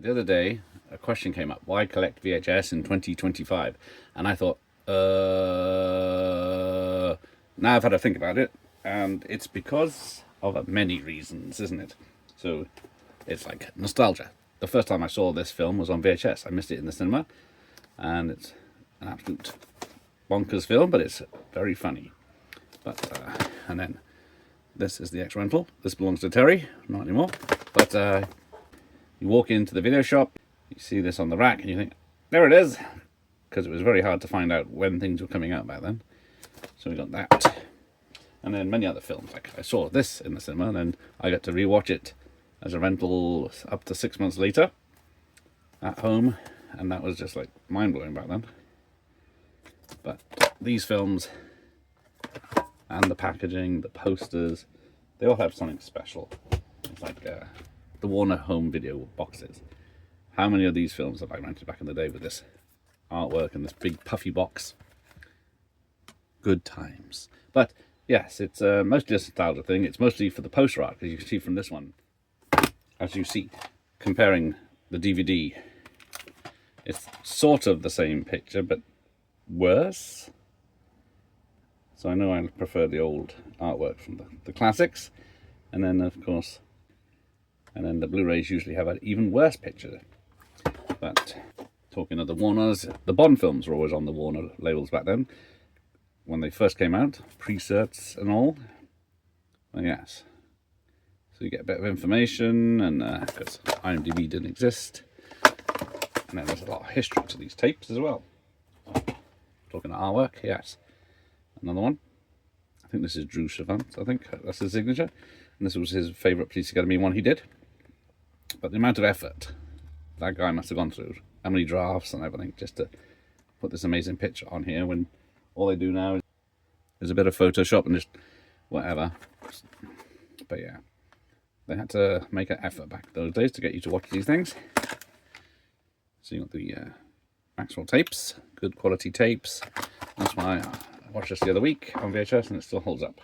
the other day, a question came up: why collect VHS in 2025? And I thought, now I've had to think about it, and it's because of many reasons, isn't it? So it's like nostalgia. The first time I saw this film was on VHS. I missed it in the cinema, and it's an absolute bonkers film, but it's very funny. But and then this is the ex-rental. This belongs to Terry, not anymore. But you walk into the video shop, you see this on the rack, and you think, there it is, because it was very hard to find out when things were coming out back then. So we got that, and then many other films. Like I saw this in the cinema, and then I got to rewatch it as a rental up to 6 months later at home, and that was just like mind-blowing back then. But these films and the packaging, the posters, they all have something special. It's like the Warner home video boxes. How many of these films have I rented back in the day with this artwork and this big puffy box? Good times. But yes, it's mostly a nostalgia thing. It's mostly for the poster art, because you can see from this one, as you see, comparing the DVD, it's sort of the same picture, but worse. So I know I prefer the old artwork from the classics, and then of course, and then the Blu-rays usually have an even worse picture. But talking of the Warners, the Bond films were always on the Warner labels back then, when they first came out, pre-certs and all. Well, yes. So you get a bit of information, and because IMDb didn't exist, and then there's a lot of history to these tapes as well. Talking of artwork, yes. Another one. I think this is Drew Chavant. I think that's his signature, and this was his favourite Police Academy one he did. But the amount of effort that guy must have gone through, how many drafts and everything, just to put this amazing picture on here, when all they do now is a bit of Photoshop and just whatever. But yeah, they had to make an effort back those days to get you to watch these things. So you got the Maxwell tapes, good quality tapes. That's why I watched this the other week on VHS, and it still holds up.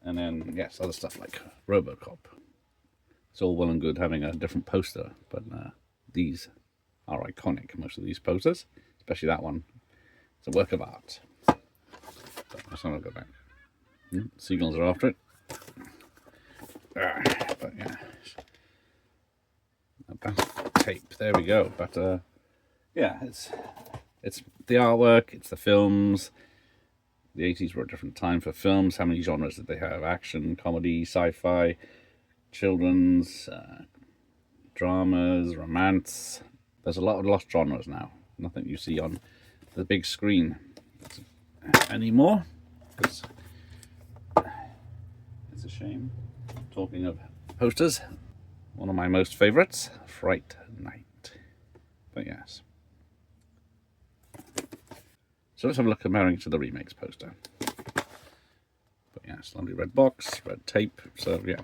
And then yes, other stuff like RoboCop. It's all well and good having a different poster, but these are iconic. Most of these posters, especially that one, it's a work of art. So let's not go back. Seagulls are after it. But yeah, a bath tape. There we go. But yeah, it's the artwork. It's the films. The 80s were a different time for films. How many genres did they have? Action, comedy, sci-fi, children's, dramas, romance. There's a lot of lost genres now. Nothing you see on the big screen anymore. It's a shame. Talking of posters, one of my most favourites, Fright Night. But yes. So let's have a look comparing to the remakes poster. But yes, lovely red box, red tape. So yeah,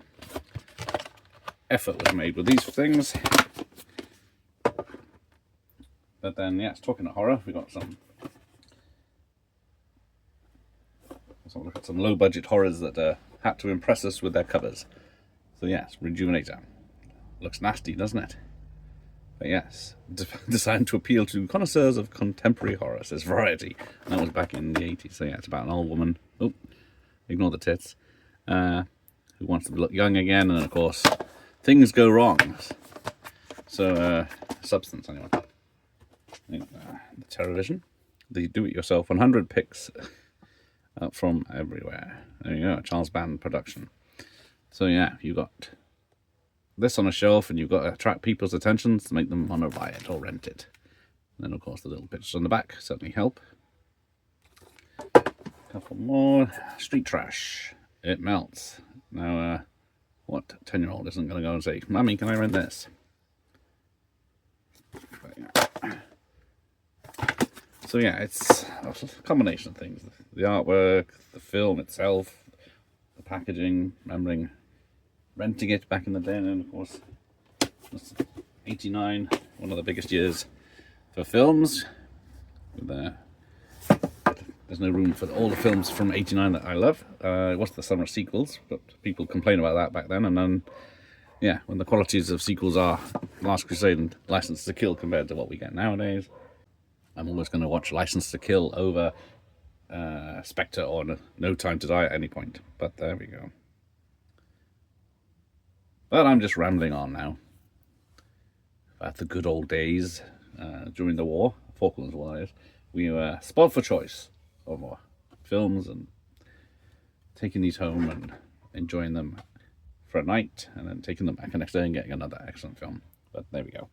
effort was made with these things. But then yes, talking of horror, we got some. Let's have a look at some low-budget horrors that had to impress us with their covers. So yes, Rejuvenator. Looks nasty, doesn't it? But yes, designed to appeal to connoisseurs of contemporary horror, says Variety. And that was back in the 80s. So yeah, it's about an old woman, oh, ignore the tits, who wants to look young again, and of course, things go wrong. So, Substance, anyway. The Terrorvision, the do-it-yourself 100 picks from everywhere. There you go, Charles Band production. So yeah, you got this on a shelf, and you've got to attract people's attentions to make them want to buy it or rent it. And then of course the little pictures on the back certainly help. A couple more. Street Trash. It melts. Now, what 10-year-old isn't going to go and say, "Mummy, can I rent this?" So yeah, it's a combination of things. The artwork, the film itself, the packaging, remembering renting it back in the day, and of course, 89, one of the biggest years for films. There's no room for all the films from 89 that I love. What's the summer sequels? But people complain about that back then, and then yeah, when the qualities of sequels are Last Crusade and License to Kill compared to what we get nowadays, I'm always going to watch License to Kill over Spectre or No Time to Die at any point. But there we go. But I'm just rambling on now about the good old days during the war, Falklands War, that is. We were spoiled for choice of more films and taking these home and enjoying them for a night and then taking them back the next day and getting another excellent film. But there we go.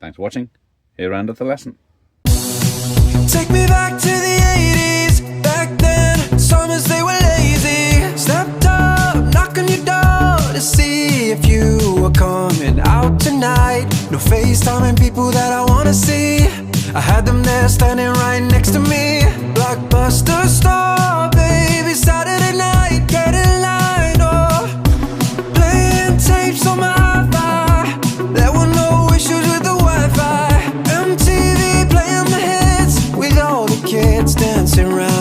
Thanks for watching. Here endeth the lesson. Take me back to the 80s. Back then, summers they were lazy. Stepped up, knock on your door to see if you were coming out tonight. No FaceTiming people that I wanna see. I had them there standing right next to me. Blockbuster star, baby, Saturday night, get in line, oh. Playing tapes on my hi-fi. There were no issues with the Wi-Fi. MTV playing the hits with all the kids dancing around.